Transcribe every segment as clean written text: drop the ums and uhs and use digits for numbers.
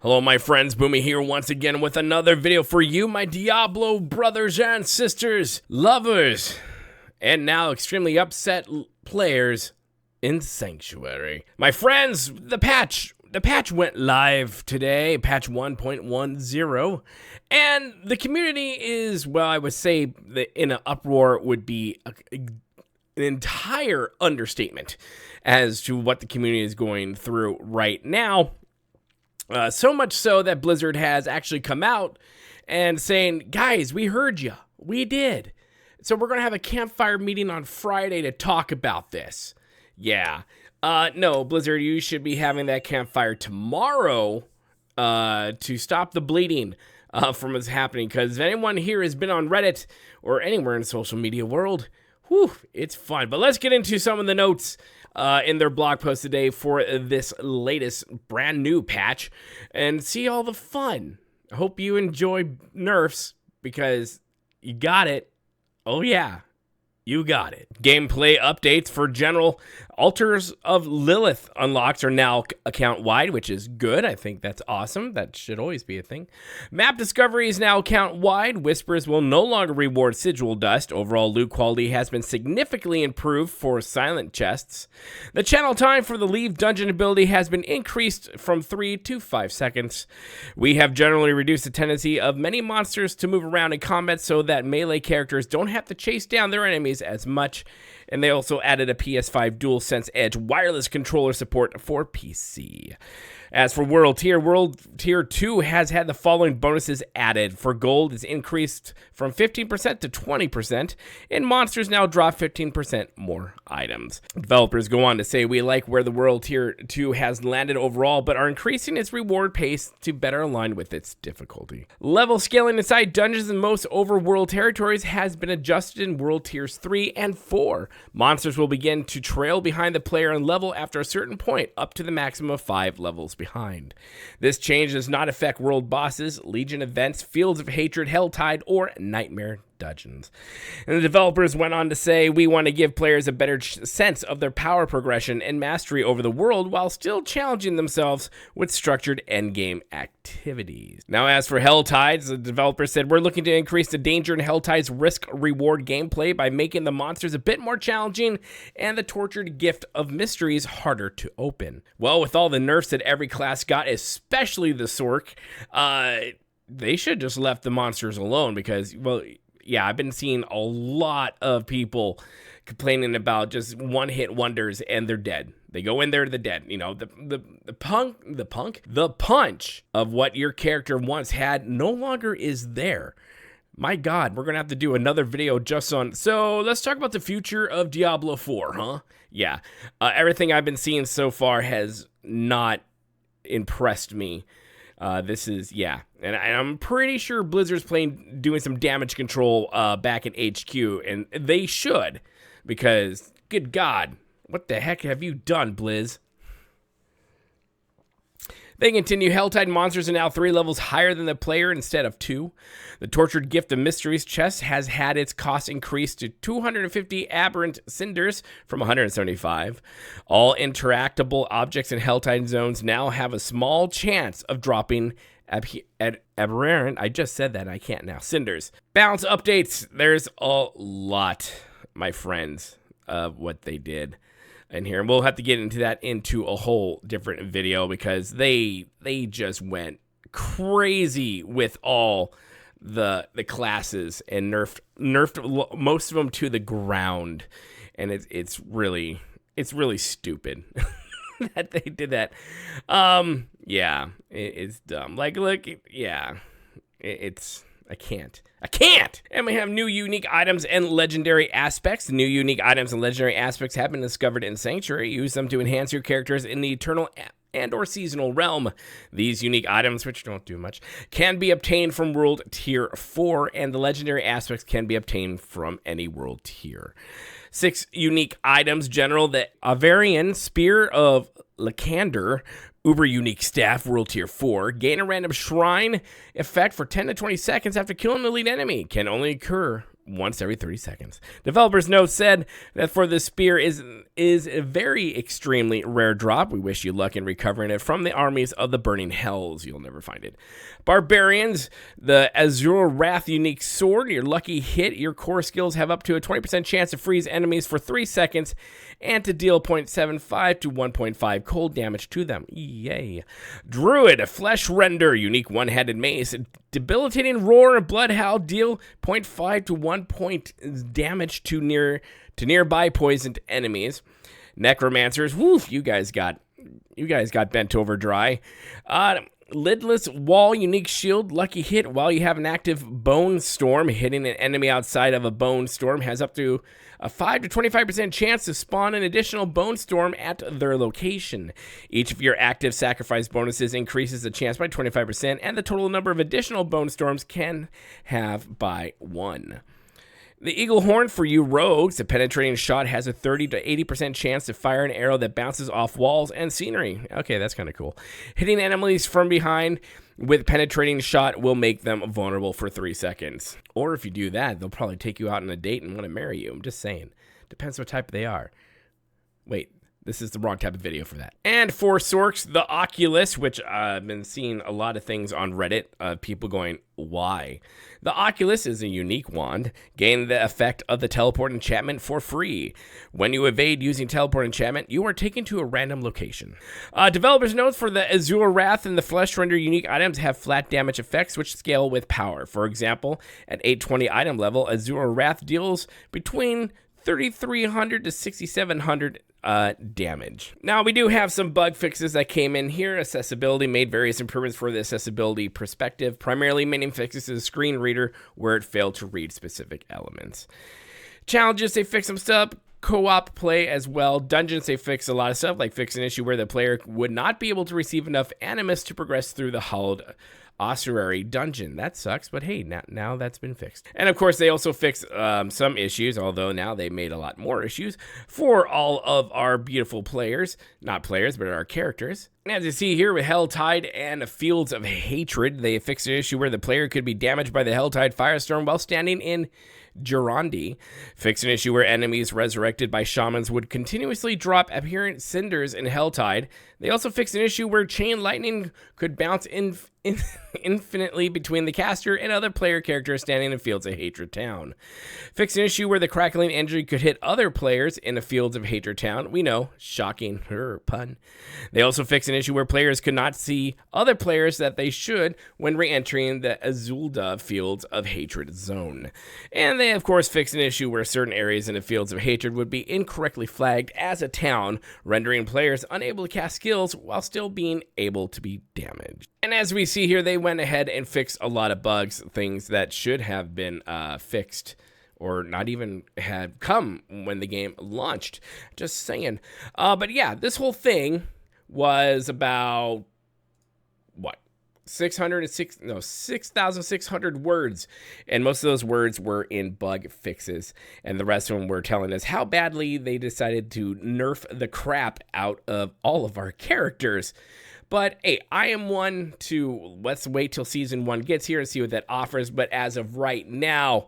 Hello my friends, Boomy here once again with another video for you, my Diablo brothers and sisters, lovers, and now extremely upset players in Sanctuary. My friends, the patch went live today, patch 1.10, and the community is, well, I would say that in an uproar would be an entire understatement as to what the community is going through right now. So much so that Blizzard has actually come out and saying, guys, we heard you. We did. So we're going to have a campfire meeting on Friday to talk about this. Yeah. No, Blizzard, you should be having that campfire tomorrow to stop the bleeding from what's happening. Because if anyone here has been on Reddit or anywhere in the social media world, whew, it's fun. But let's get into some of the notes in their blog post today for this latest brand new patch and see all the fun. I hope you enjoy Nerfs because you got it. Oh yeah, you got it. Gameplay updates for general. Altars of Lilith unlocks are now account-wide, which is good. I think that's awesome. That should always be a thing. Map discovery is now account-wide. Whispers will no longer reward sigil dust. Overall loot quality has been significantly improved for silent chests. The channel time for the leave dungeon ability has been increased from 3 to 5 seconds. We have generally reduced the tendency of many monsters to move around in combat so that melee characters don't have to chase down their enemies as much. And they also added a PS5 DualSense Edge wireless controller support for PC. As for World Tier 2 has had the following bonuses added. For Gold, it's increased from 15% to 20%, and Monsters now drop 15% more items. Developers go on to say, we like where the World Tier 2 has landed overall, but are increasing its reward pace to better align with its difficulty. Level scaling inside dungeons in most overworld territories has been adjusted in World Tiers 3 and 4. Monsters will begin to trail behind the player in level after a certain point, up to the maximum of 5 levels behind. This change does not affect world bosses, Legion events, Fields of Hatred, Helltide, or Nightmare dungeons. And the developers went on to say, we want to give players a better sense of their power progression and mastery over the world while still challenging themselves with structured endgame activities. Now, as for Helltides, the developer said, we're looking to increase the danger in Helltide's risk-reward gameplay by making the monsters a bit more challenging and the tortured gift of mysteries harder to open. Well, with all the nerfs that every class got, especially the Sork, they should just left the monsters alone because, well, yeah, I've been seeing a lot of people complaining about just one-hit wonders and they're dead. They go in there to the dead. You know, the punch of what your character once had no longer is there. My God, we're going to have to do another video just on... So let's talk about the future of Diablo 4, huh? Yeah, everything I've been seeing so far has not impressed me. This is, yeah, and I'm pretty sure Blizzard's doing some damage control back in HQ, and they should, because, good God, what the heck have you done, Blizz? They continue. Helltide monsters are now 3 levels higher than the player instead of 2. The Tortured Gift of Mysteries chest has had its cost increased to 250 aberrant cinders from 175. All interactable objects in Helltide zones now have a small chance of dropping aberrant, I just said that, I can't now, cinders. Balance updates. There's a lot, my friends, of what they did in here, and we'll have to get into that into a whole different video because they just went crazy with all the classes and nerfed most of them to the ground, and it's really stupid that they did that. Yeah, it's dumb. Like, look, yeah, it's I can't. And we have new unique items and legendary aspects. The new unique items and legendary aspects have been discovered in Sanctuary. Use them to enhance your characters in the eternal and or seasonal realm. These unique items, which don't do much, can be obtained from World Tier 4, and the legendary aspects can be obtained from any world tier. 6 unique items. General, the Avarian Spear of Lycander, Uber Unique Staff, World Tier 4. Gain a random shrine effect for 10 to 20 seconds after killing an elite enemy. Can only occur once every 30 seconds. Developers note said that for the spear is a very extremely rare drop. We wish you luck in recovering it from the armies of the burning hells. You'll never find it. Barbarians, the Azure Wrath unique sword. Your lucky hit, your core skills have up to a 20% chance to freeze enemies for 3 seconds and to deal 0.75 to 1.5 cold damage to them. Yay. Druid, Flesh Render, unique one-handed mace. Debilitating roar and blood howl, deal 0.5 to 1 point damage to nearby poisoned enemies. Necromancers, woof, you guys got bent over dry. Lidless Wall, unique shield, lucky hit while you have an active Bone Storm. Hitting an enemy outside of a Bone Storm has up to a 5 to 25% chance to spawn an additional Bone Storm at their location. Each of your active sacrifice bonuses increases the chance by 25%, and the total number of additional Bone Storms can have by 1. The Eagle Horn for you rogues. A penetrating shot has a 30 to 80% chance to fire an arrow that bounces off walls and scenery. Okay, that's kind of cool. Hitting enemies from behind with penetrating shot will make them vulnerable for 3 seconds. Or if you do that, they'll probably take you out on a date and want to marry you. I'm just saying. Depends what type they are. Wait. This is the wrong type of video for that. And for Sorks, the Oculus, which I've been seeing a lot of things on Reddit, people going, why? The Oculus is a unique wand. Gain the effect of the teleport enchantment for free. When you evade using teleport enchantment, you are taken to a random location. Developers notes for the Azure Wrath and the Flesh Render unique items have flat damage effects which scale with power. For example, at 820 item level, Azure Wrath deals between 3,300 to 6,700 damage. Now, we do have some bug fixes that came in here. Accessibility made various improvements for the accessibility perspective, primarily making fixes to the screen reader where it failed to read specific elements. Challenges, they fixed some stuff. Co-op play as well. Dungeons, they fix a lot of stuff, like fix an issue where the player would not be able to receive enough animus to progress through the hollowed ossuary dungeon. That sucks, but hey, now that's been fixed. And of course, they also fixed some issues, although now they made a lot more issues for all of our beautiful players. Not players, but our characters. And as you see here with Helltide and Fields of Hatred, they fixed an issue where the player could be damaged by the Helltide Firestorm while standing in Durandi. Fix an issue where enemies resurrected by shamans would continuously drop apparent cinders in Helltide. They also fixed an issue where chain lightning could bounce infinitely between the caster and other player characters standing in Fields of Hatred Town. Fix an issue where the crackling energy could hit other players in the Fields of Hatred Town. We know, shocking, pun. They also fixed an issue where players could not see other players that they should when re-entering the Azulda Fields of Hatred zone. And they, of course, fixed an issue where certain areas in the Fields of Hatred would be incorrectly flagged as a town, rendering players unable to cast skills while still being able to be damaged. And as we see here, they went ahead and fixed a lot of bugs, things that should have been fixed or not even had come when the game launched. Just saying. But yeah, this whole thing was about, what? 6,600 words, and most of those words were in bug fixes, and the rest of them were telling us how badly they decided to nerf the crap out of all of our characters. But hey, I am one to let's wait till season 1 gets here and see what that offers. But as of right now,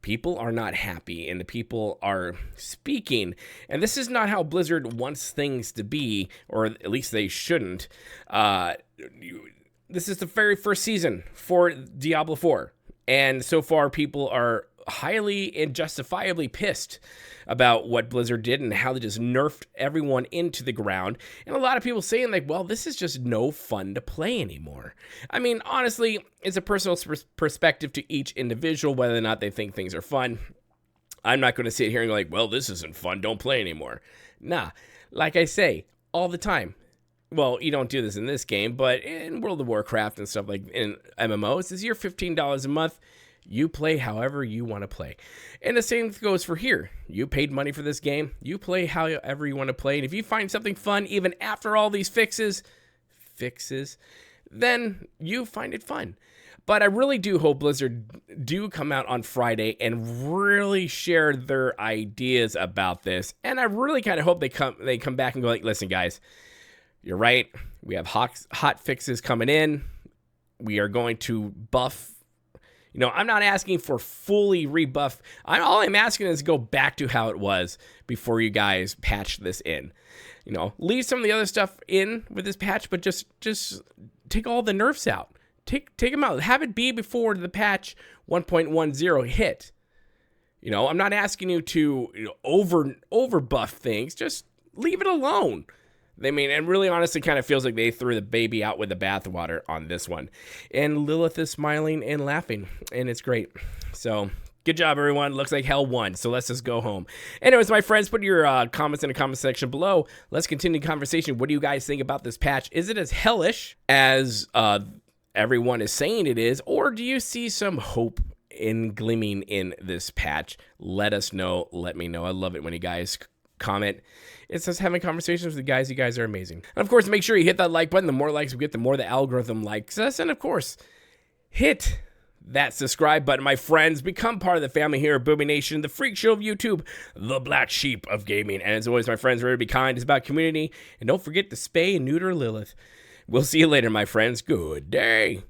people are not happy, and the people are speaking. And this is not how Blizzard wants things to be, or at least they shouldn't. This is the very first season for Diablo 4, and so far people are highly and justifiably pissed about what Blizzard did and how they just nerfed everyone into the ground. And a lot of people saying like, well, this is just no fun to play anymore. I mean, honestly, it's a personal perspective to each individual whether or not they think things are fun. I'm not going to sit here and go like, well, this isn't fun, don't play anymore. Nah, like I say all the time. Well, you don't do this in this game, but in World of Warcraft and stuff like in MMOs, it's your $15 a month. You play however you want to play. And the same goes for here. You paid money for this game. You play however you want to play. And if you find something fun, even after all these fixes, then you find it fun. But I really do hope Blizzard do come out on Friday and really share their ideas about this. And I really kind of hope they come back and go like, listen, guys, you're right. We have hot fixes coming in. We are going to buff, You know, I'm not asking for fully rebuff. All I'm asking is go back to how it was before you guys patch this in. You know, leave some of the other stuff in with this patch, but just take all the nerfs out. Take them out. Have it be before the patch 1.10 hit. You know, I'm not asking you to over buff things. Just leave it alone. I mean, and really honestly kind of feels like they threw the baby out with the bathwater on this one. And Lilith is smiling and laughing, and it's great. So good job, everyone. Looks like hell won, so let's just go home. Anyways, my friends, put your comments in the comment section below. Let's continue the conversation. What do you guys think about this patch? Is it as hellish as everyone is saying it is, or do you see some hope in gleaming in this patch? Let us know. Let me know. I love it when you guys comment. It's just having conversations with you guys. You guys are amazing. And of course, make sure you hit that like button. The more likes we get, the more the algorithm likes us. And of course, hit that subscribe button, my friends. Become part of the family here at BoomyNation, the freak show of YouTube, the black sheep of gaming. And as always, my friends, remember to be kind. It's about community. And don't forget to spay and neuter Lilith. We'll see you later, my friends. Good day.